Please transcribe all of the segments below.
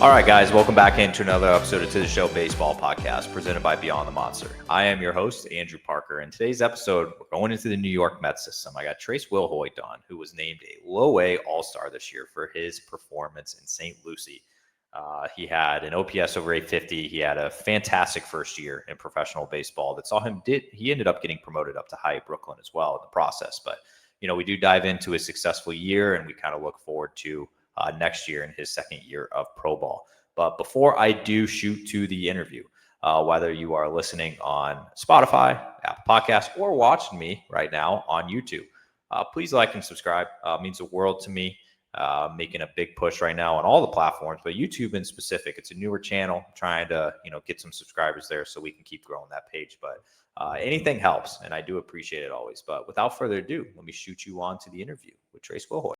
All right, guys, welcome back into another episode of To The Show Baseball Podcast presented by Beyond the Monster. I am your host, Andrew Parker. In today's episode, we're going into the New York Mets system. I got Trace Willhoite on, who was named a low-A All-Star this year for his performance in St. Lucie. He had an OPS over 850. He had a fantastic first year in professional baseball that saw him he ended up getting promoted up to high Brooklyn as well in the process. But, we do dive into a successful year, and we kind of look forward to next year in his second year of pro ball. But before I do shoot to the interview, whether you are listening on Spotify, Apple Podcasts, or watching me right now on YouTube, please like and subscribe. It means the world to me. Making a big push right now on all the platforms, but YouTube in specific. It's a newer channel, trying to get some subscribers there so we can keep growing that page. But anything helps, and I do appreciate it always. But without further ado, let me shoot you on to the interview with Trace Willhoite.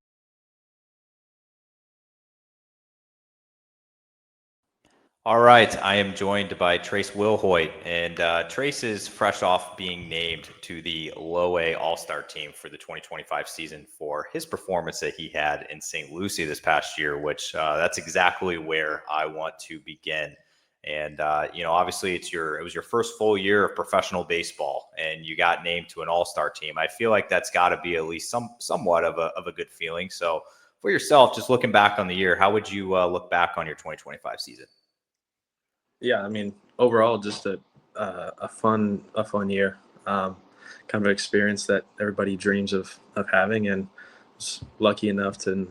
All right, I am joined by Trace Willhoite, and Trace is fresh off being named to the low-A All-Star team for the 2025 season for his performance that he had in St. Lucie this past year, which that's exactly where I want to begin. And obviously it was your first full year of professional baseball, and you got named to an All-Star team. I feel like that's got to be at least somewhat of a good feeling. So for yourself, just looking back on the year, how would you look back on your 2025 season? Yeah, I mean, overall, just a fun year. Kind of an experience that everybody dreams of having, and was lucky enough to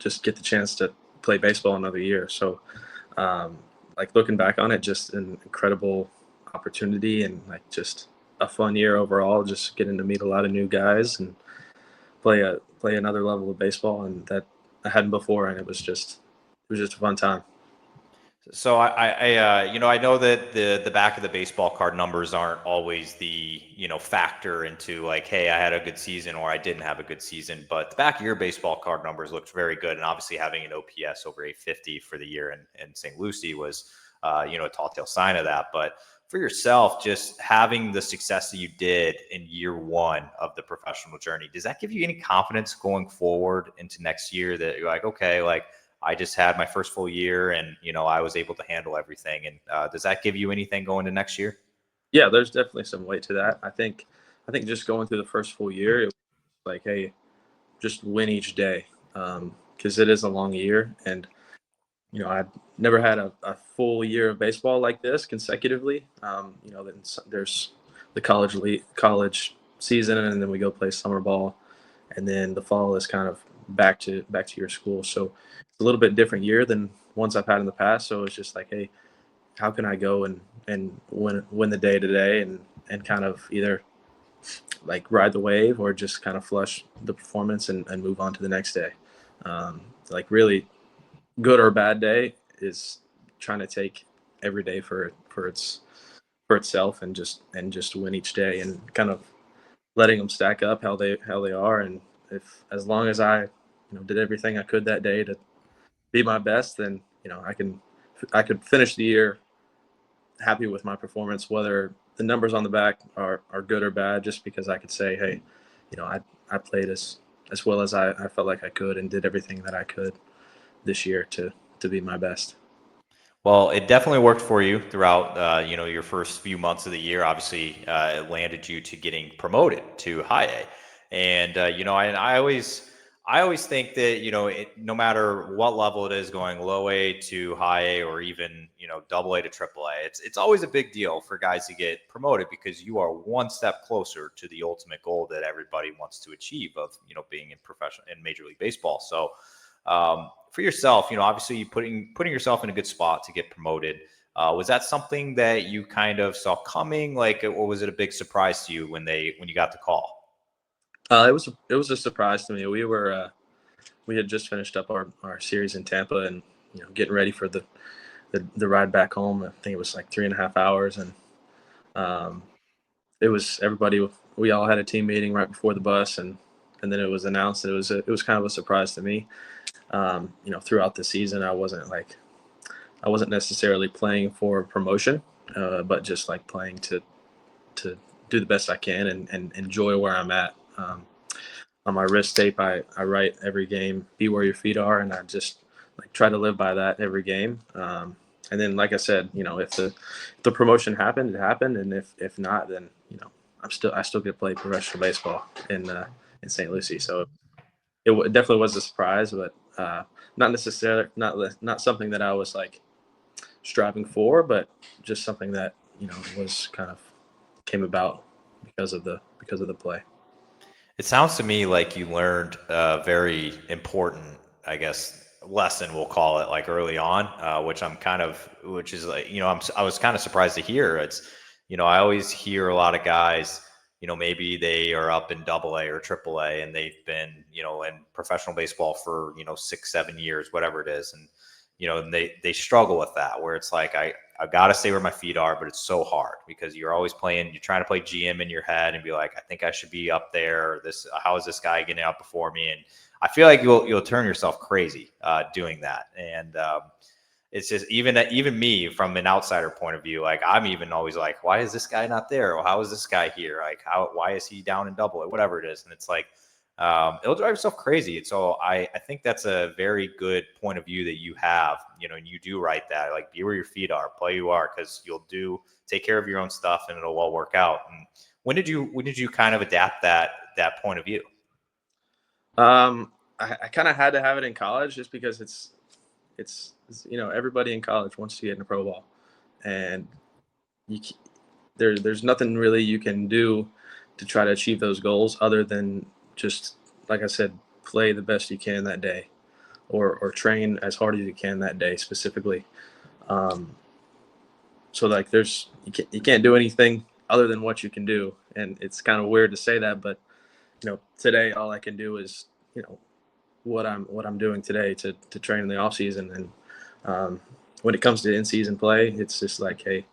just get the chance to play baseball another year. So, like looking back on it, just an incredible opportunity and like just a fun year overall. Just getting to meet a lot of new guys and play another level of baseball, and that I hadn't before, and it was just a fun time. So I know that the back of the baseball card numbers aren't always the factor into like, hey, I had a good season or I didn't have a good season, but the back of your baseball card numbers looked very good, and obviously having an OPS over 850 for the year in St. Lucie was a tall tale sign of that. But for yourself, just having the success that you did in year one of the professional journey, does that give you any confidence going forward into next year that you're like, okay, like I just had my first full year and, I was able to handle everything. And does that give you anything going to next year? Yeah, there's definitely some weight to that. I think just going through the first full year, it was like, hey, just win each day, because it is a long year. And, I've never had a full year of baseball like this consecutively. Then there's the college season, and then we go play summer ball. And then the fall is kind of back to your school. So it's a little bit different year than ones I've had in the past. So it's just like, hey, how can I go and win the day today and kind of either like ride the wave or just kind of flush the performance and move on to the next day. Like really good or bad day is trying to take every day for itself and just win each day and kind of letting them stack up how they are. And if as long as I did everything I could that day to be my best, then I could finish the year happy with my performance, whether the numbers on the back are good or bad, just because I could say, hey, I played as well as I felt like I could and did everything that I could this year to be my best. Well, it definitely worked for you throughout, your first few months of the year. Obviously, it landed you to getting promoted to high A, and I always think that no matter what level it is, going low A to high A or even double A to triple A, it's always a big deal for guys to get promoted because you are one step closer to the ultimate goal that everybody wants to achieve of being in Major League Baseball. So. For yourself, obviously you putting yourself in a good spot to get promoted. Was that something that you kind of saw coming, or was it a big surprise to you when you got the call? It was a surprise to me. We had just finished up our series in Tampa and getting ready for the ride back home. I think it was like 3.5 hours, and it was everybody. We all had a team meeting right before the bus, and then it was announced. It was kind of a surprise to me. Throughout the season, I wasn't necessarily playing for promotion, but just like playing to do the best I can and enjoy where I'm at. On my wrist tape, I write every game, be where your feet are. And I just like try to live by that every game. And then, like I said, if the promotion happened, it happened, and if not, then I still get to play professional baseball in St. Lucie. So it definitely was a surprise, but not necessarily not something that I was like striving for, but just something that was kind of came about because of the play. It sounds to me like you learned a very important, I guess, lesson, we'll call it, like early on, which is like, I was kind of surprised to hear. I always hear a lot of guys, maybe they are up in double A or triple A and they've been, in professional baseball for, 6, 7 years, whatever it is. And, and they struggle with that, where it's like, I've got to stay where my feet are, but it's so hard because you're trying to play GM in your head and be like, I think I should be up there. How is this guy getting out before me? And I feel like you'll turn yourself crazy doing that. And it's just even me from an outsider point of view, like I'm even always like, why is this guy not there? Or how is this guy here? Like why is he down in double A, whatever it is? And it's like, it'll drive yourself crazy. And so I think that's a very good point of view that you have, and you do right that, like, be where your feet are, play you are, because you'll take care of your own stuff and it'll all work out. And when did you kind of adapt that point of view? I kind of had to have it in college just because it's everybody in college wants to get into pro ball, and you there's nothing really you can do to try to achieve those goals other than just, like I said, play the best you can that day, or train as hard as you can that day specifically. So like you can't do anything other than what you can do, and it's kind of weird to say that, but today all I can do is what I'm doing today to train in the off season. And when it comes to in season play, it's just like, hey,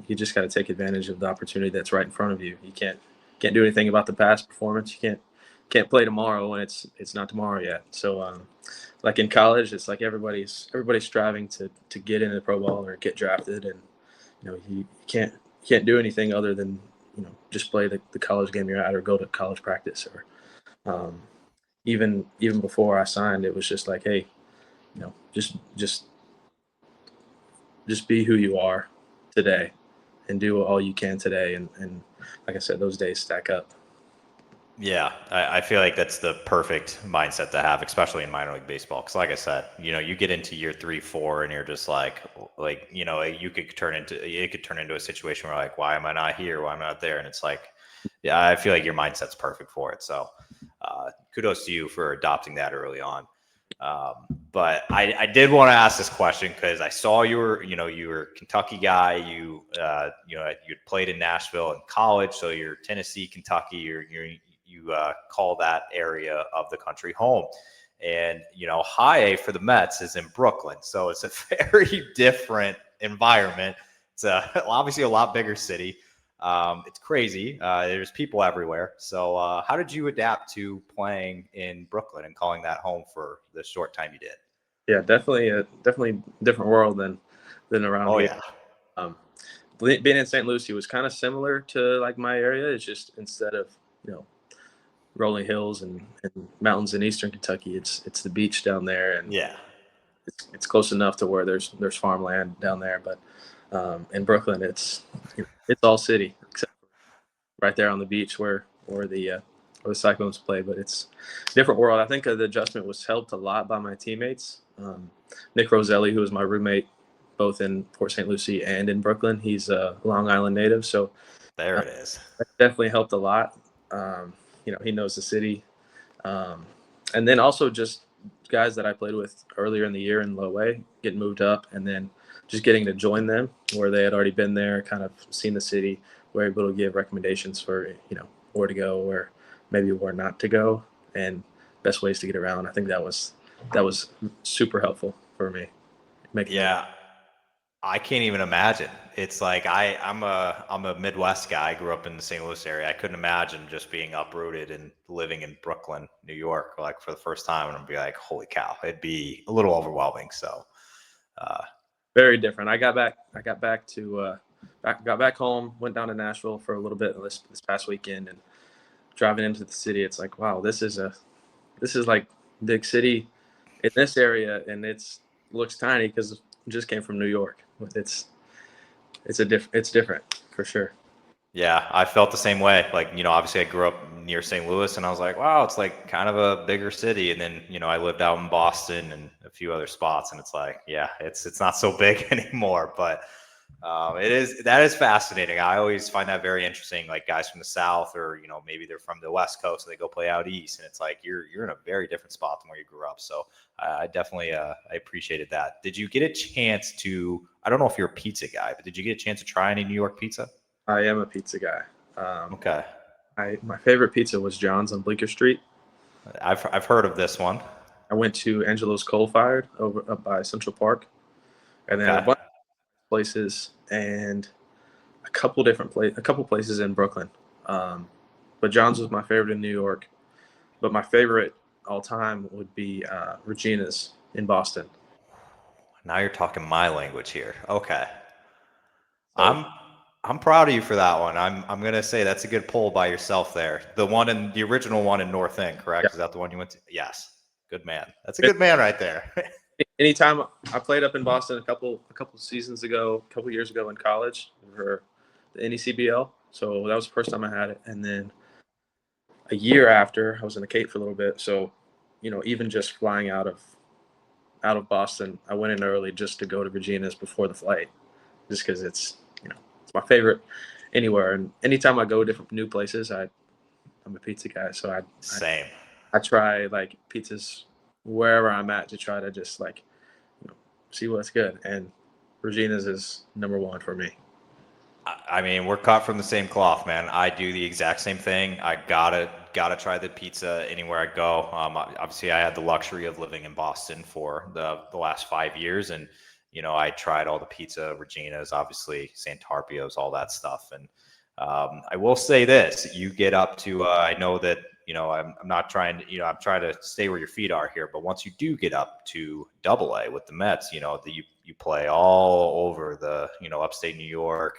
you just got to take advantage of the opportunity that's right in front of you. You can't do anything about the past performance. You can't play tomorrow when it's not tomorrow yet. So like in college, it's like everybody's striving to get into pro ball or get drafted, and you can't do anything other than just play the college game you're at or go to college practice. Or even before I signed, it was just like, hey, just be who you are today and do all you can today. And like I said, those days stack up. Yeah, I feel like that's the perfect mindset to have, especially in minor league baseball. Because, like I said, you get into year 3, 4, and you're just like, it could turn into a situation where, like, why am I not here? Why am I not there? And it's like, yeah, I feel like your mindset's perfect for it. So, kudos to you for adopting that early on. But I did want to ask this question because I saw you were a Kentucky guy. You'd played in Nashville in college, so you're Tennessee, Kentucky. You call that area of the country home. And, high A for the Mets is in Brooklyn. So it's a very different environment. It's obviously a lot bigger city. It's crazy. There's people everywhere. So how did you adapt to playing in Brooklyn and calling that home for the short time you did? Yeah, definitely different world than around Oh, here. yeah. Being in St. Lucie was kind of similar to like my area. It's just instead of rolling hills and mountains in eastern Kentucky, it's the beach down there, and Yeah. it's close enough to where there's farmland down there. But in Brooklyn, it's all city except right there on the beach where the Cyclones play. But it's a different world. I think the adjustment was helped a lot by my teammates. Nick Roselli, who was my roommate both in Port St. Lucie and in Brooklyn, he's a Long Island native, so There it is. that definitely helped a lot. He knows the city. And then also just guys that I played with earlier in the year in low A getting moved up, and then just getting to join them where they had already been there, kind of seen the city, were able to give recommendations for, where to go, where maybe where not to go, and best ways to get around. I think that was super helpful for me. Yeah. I can't even imagine. It's like I'm a Midwest guy. I grew up in the St. Louis area. I couldn't imagine just being uprooted and living in Brooklyn, New York, like for the first time, and I'd be like, "Holy cow!" It'd be a little overwhelming. So, Very different. I got back home, went down to Nashville for a little bit this past weekend, and driving into the city, it's like, wow, this is like big city in this area, and looks tiny because it just came from New York. It's different for sure. Yeah, I felt the same way. Like, obviously I grew up near St. Louis and I was like, wow, it's like kind of a bigger city. And then, I lived out in Boston and a few other spots, and it's like, yeah, it's not so big anymore. But that is fascinating. I always find that very interesting. Like guys from the South, or, maybe they're from the West Coast and they go play out East, and it's like, you're in a very different spot than where you grew up. So I definitely, I appreciated that. Did you get a chance to, I don't know if you're a pizza guy, but did you get a chance to try any New York pizza? I am a pizza guy. Okay. My favorite pizza was John's on Bleecker Street. I've heard of this one. I went to Angelo's Coal Fired over up by Central Park, and then a bunch of places and a couple places in Brooklyn. But John's was my favorite in New York. But my favorite all time would be Regina's in Boston. Now you're talking my language here. Okay. So, I'm proud of you for that one. I'm gonna say that's a good pull by yourself there. The original one in North End, correct? yeah. Is that the one you went to? Yes. Good man. That's a good man right there. Anytime I played up in Boston a couple seasons ago, a couple years ago in college for the NECBL. So that was the first time I had it. And then a year after, I was in the Cape for a little bit. So, even just flying out of Boston, I went in early just to go to Regina's before the flight, just because it's my favorite anywhere. And anytime I go different new places, I'm a pizza guy. So Same. I try like pizzas wherever I'm at to try to just like, see what's good. And Regina's is number one for me. I mean, we're cut from the same cloth, man. I do the exact same thing. I gotta try the pizza anywhere I go. Obviously, I had the luxury of living in Boston for the last 5 years, and I tried all the pizza, Regina's, obviously, Santarpio's, all that stuff. And I will say this: you get up to, I know that I'm not trying to, I'm trying to stay where your feet are here, but once you do get up to Double A with the Mets, you play all over the upstate New York,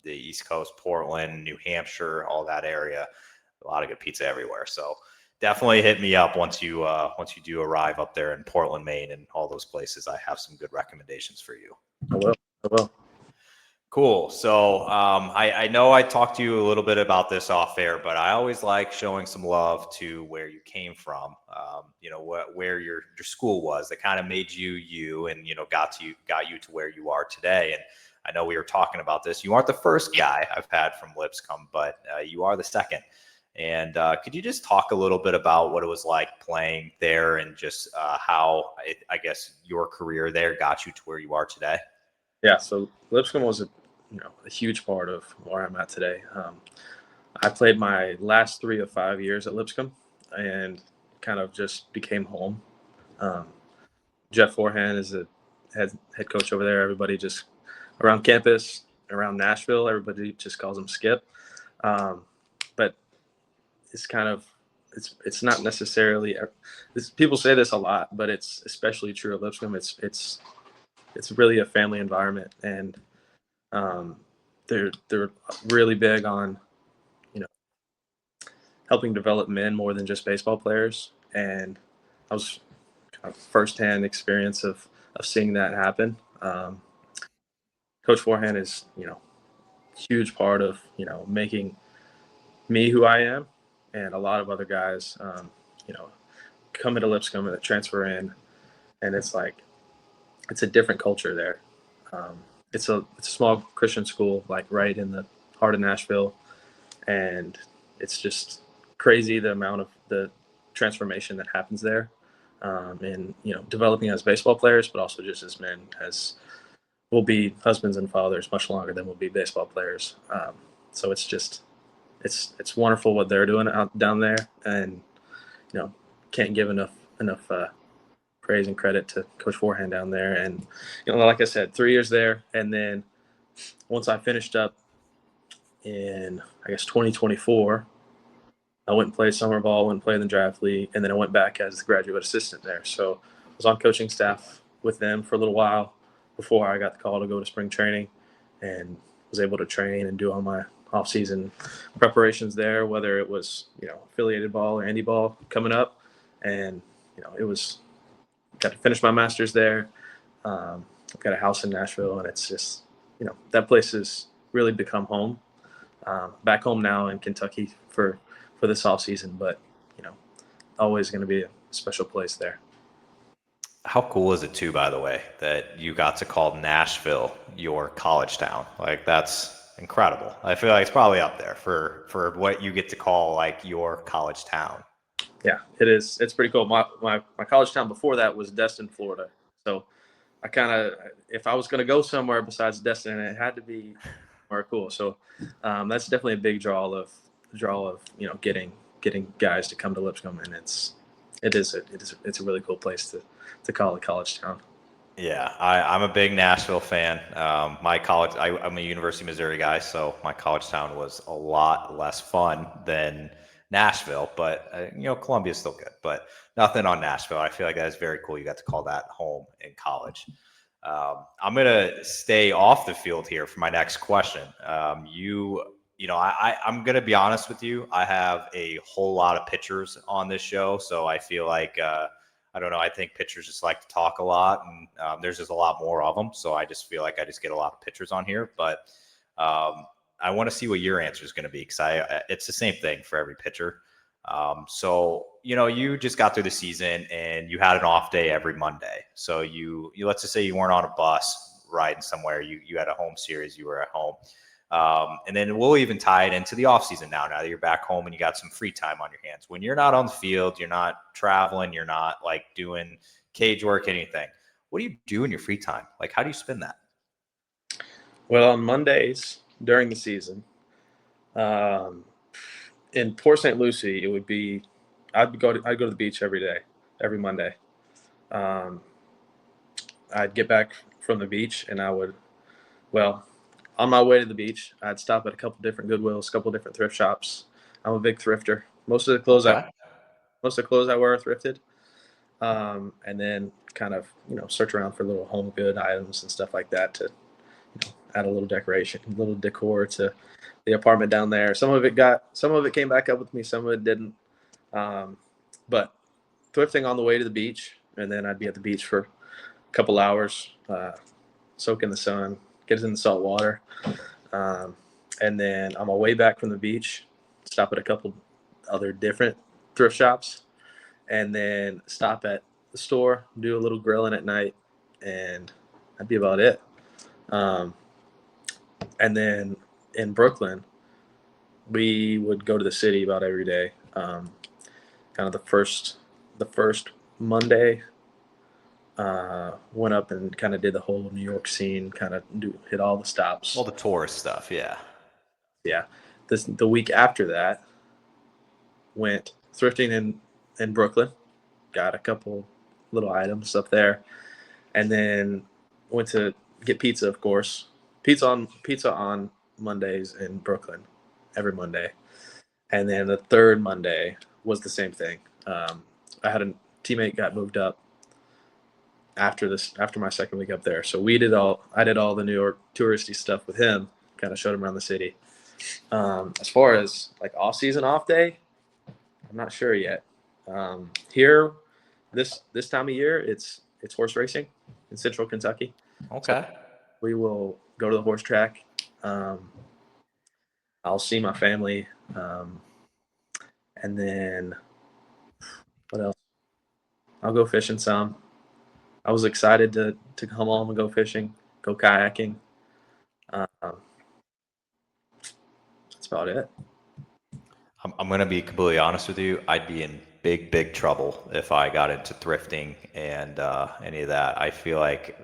the East Coast, Portland, New Hampshire, all that area. A lot of good pizza everywhere. So definitely hit me up once you do arrive up there in Portland, Maine, and all those places. I have some good recommendations for you. I will. Cool. So I know I talked to you a little bit about this off air, but I always like showing some love to where you came from. Where your school was that kind of made you, and got you to where you are today. And I know we were talking about this. You aren't the first guy I've had from Lipscomb, but you are the second. And could you just talk a little bit about what it was like playing there, and just how I guess your career there got you to where you are today? Yeah. So Lipscomb was a huge part of where I'm at today. I played my last 3 of 5 years at Lipscomb and kind of just became home. Jeff Forehand is the head coach over there. Everybody just around campus, around Nashville, everybody just calls him Skip. But it's kind of, it's not necessarily, people say this a lot, but it's especially true at Lipscomb. It's really a family environment, and they're really big on helping develop men more than just baseball players. And I was kind of firsthand experience of seeing that happen. Coach Forehand is huge part of making me who I am, and a lot of other guys come into Lipscomb and transfer in, and it's like it's a different culture there. It's a small Christian school, like right in the heart of Nashville, and it's just crazy the amount of the transformation that happens there, and developing as baseball players, but also just as men, as we'll be husbands and fathers much longer than we'll be baseball players. So it's just it's wonderful what they're doing out down there, and can't give enough praise and credit to Coach Forehand down there. And like I said, 3 years there, and then once I finished up in, I guess, 2024, I went and played summer ball, went and played in the draft league, and then I went back as the graduate assistant there. So I was on coaching staff with them for a little while before I got the call to go to spring training, and was able to train and do all my off-season preparations there, whether it was affiliated ball or Andy ball coming up. And it was got to finish my master's there. I've got a house in Nashville, and it's just, that place has really become home. Back home now in Kentucky for this off season, but always going to be a special place there. How cool is it too, by the way, that you got to call Nashville your college town? Like, that's incredible. I feel like it's probably up there for what you get to call like your college town. Yeah, it is. It's pretty cool. My college town before that was Destin, Florida. So I kind of, if I was going to go somewhere besides Destin, it had to be more cool. So that's definitely a big draw of getting guys to come to Lipscomb, and it's a really cool place to call a college town. Yeah, I'm a big Nashville fan. My college, I'm a University of Missouri guy, so my college town was a lot less fun than Nashville, but Columbia's still good, but nothing on Nashville. I feel like that's very cool. You got to call that home in college. I'm going to stay off the field here for my next question. I'm going to be honest with you. I have a whole lot of pitchers on this show, so I feel like, I don't know. I think pitchers just like to talk a lot, and there's just a lot more of them. So I just feel like I just get a lot of pitchers on here. But I want to see what your answer is going to be, because it's the same thing for every pitcher. So you just got through the season and you had an off day every Monday. So you let's just say you weren't on a bus riding somewhere. You had a home series. You were at home. And then we'll even tie it into the offseason now that you're back home and you got some free time on your hands. When you're not on the field, you're not traveling, you're not like doing cage work, anything. What do you do in your free time? Like, how do you spend that? Well, on Mondays during the season, in Port St. Lucie, it would be I'd go to the beach every day, every Monday. I'd get back from the beach and on my way to the beach, I'd stop at a couple different Goodwills, a couple different thrift shops. I'm a big thrifter. Most of the clothes I wear are thrifted. And then kind of, search around for little home good items and stuff like that to add a little decoration, a little decor to the apartment down there. Some of it came back up with me, some of it didn't. But thrifting on the way to the beach, and then I'd be at the beach for a couple hours, soak in the sun, get in the salt water. And then on my way back from the beach, stop at a couple other different thrift shops, and then stop at the store, do a little grilling at night, and that'd be about it. And then in Brooklyn, we would go to the city about every day. Kind of the first Monday, went up and kind of did the whole New York scene, kind of hit all the stops. All the tourist stuff, yeah. Yeah. The week after that, went thrifting in Brooklyn, got a couple little items up there, and then went to get pizza, of course. Pizza on Mondays in Brooklyn, every Monday. And then the third Monday was the same thing. I had a teammate got moved up after my second week up there. So I did all the New York touristy stuff with him, kind of showed him around the city. As far as like off season, off day, I'm not sure yet. Here, this time of year, it's horse racing in Central Kentucky. Okay. So we will go to the horse track. I'll see my family. And then what else? I'll go fishing some. I was excited to come home and go fishing, go kayaking. That's about it. I'm going to be completely honest with you. I'd be in big trouble if I got into thrifting and any of that. I feel like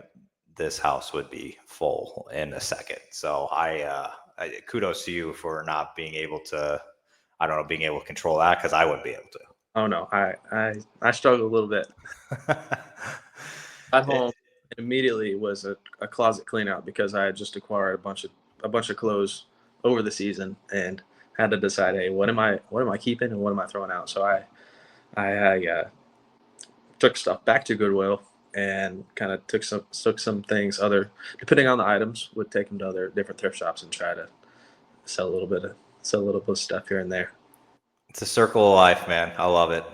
this house would be full in a second. So I kudos to you for not being able to, being able to control that, because I wouldn't be able to. Oh no, I struggle a little bit. At home, immediately was a closet clean out, because I had just acquired a bunch of clothes over the season and had to decide, hey, what am I keeping and what am I throwing out? So I took stuff back to Goodwill and kind of took some things, depending on the items, would take them to other different thrift shops and try to sell a little bit of stuff here and there. It's a circle of life, man. I love it.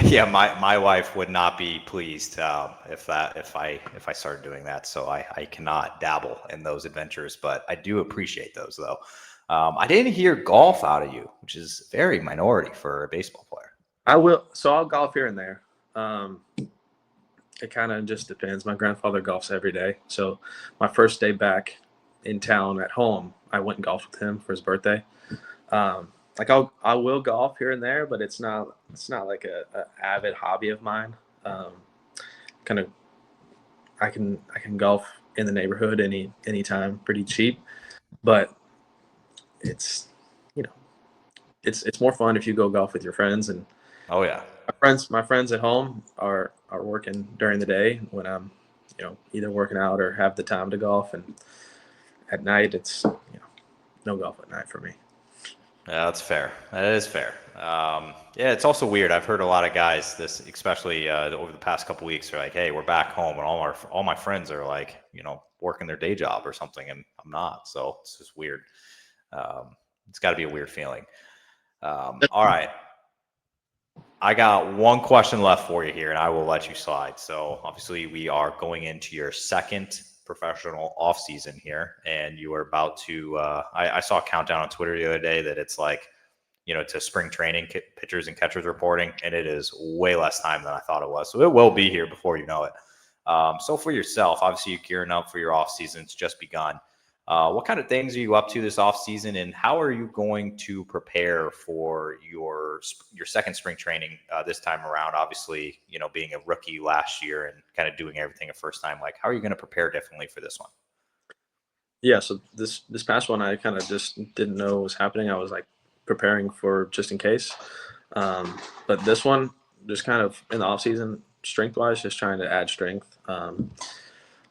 Yeah, my wife would not be pleased if I started doing that. So I cannot dabble in those adventures, but I do appreciate those though. I didn't hear golf out of you, which is very minority for a baseball player. I will. So I'll golf here and there. Um, it kind of just depends. My grandfather golfs every day. So my first day back in town at home, I went and golfed with him for his birthday. Um, like I will golf here and there, but it's not like a avid hobby of mine. Kind of I can golf in the neighborhood anytime, pretty cheap. But it's you know it's more fun if you go golf with your friends. And Oh yeah. my friends at home are working during the day when I'm either working out or have the time to golf. And at night it's no golf at night for me. Yeah, that's fair. That is fair. Yeah, it's also weird. I've heard a lot of guys, this especially over the past couple weeks, are like, "Hey, we're back home," and all my friends are like, working their day job or something, and I'm not. So it's just weird. It's got to be a weird feeling. All right, I got one question left for you here, and I will let you slide. So obviously, we are going into your second professional off season here, and you are about to. I saw a countdown on Twitter the other day that it's like, to spring training, pitchers and catchers reporting, and it is way less time than I thought it was. So it will be here before you know it. So for yourself, obviously you're gearing up for your off season. It's just begun. What kind of things are you up to this off season, and how are you going to prepare for your second spring training this time around? Obviously, being a rookie last year and kind of doing everything a first time, like how are you going to prepare differently for this one? Yeah, so this past one I kind of just didn't know what was happening. I was like preparing for just in case. But this one, just kind of in the off season, strength wise, just trying to add strength.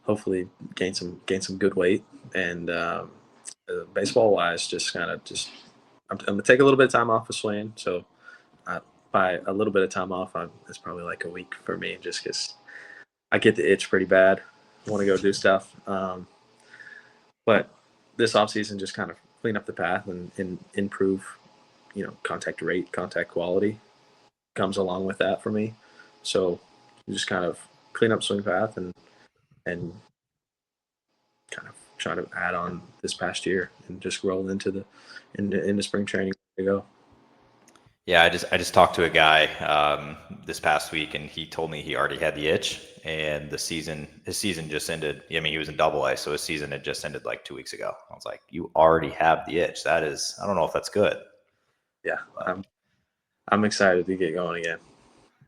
Hopefully gain some good weight. And baseball wise, just kind of just I'm gonna take a little bit of time off of swinging. So by a little bit of time off, it's probably like a week for me, just because I get the itch pretty bad. I want to go do stuff. But this offseason, just kind of clean up the path and improve, contact rate, contact quality comes along with that for me. So just kind of clean up swing path and kind of try to add on this past year and just roll into spring training to go. Yeah, I just talked to a guy this past week, and he told me he already had the itch, and his season just ended. I mean, he was in Double A, so his season had just ended like 2 weeks ago. I was like, you already have the itch. That is, I don't know if that's good. Yeah, I'm excited to get going again.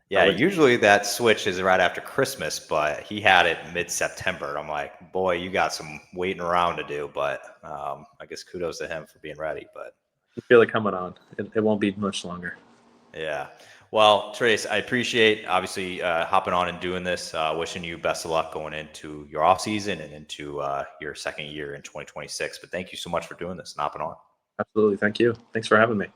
Yeah, usually that switch is right after Christmas, but he had it mid-September. I'm like, boy, you got some waiting around to do, but I guess kudos to him for being ready. But I feel it coming on. It won't be much longer. yeah. Well, Trace, I appreciate obviously hopping on and doing this. Wishing you best of luck going into your off season and into your second year in 2026. But thank you so much for doing this and hopping on. Absolutely. Thank you. Thanks for having me.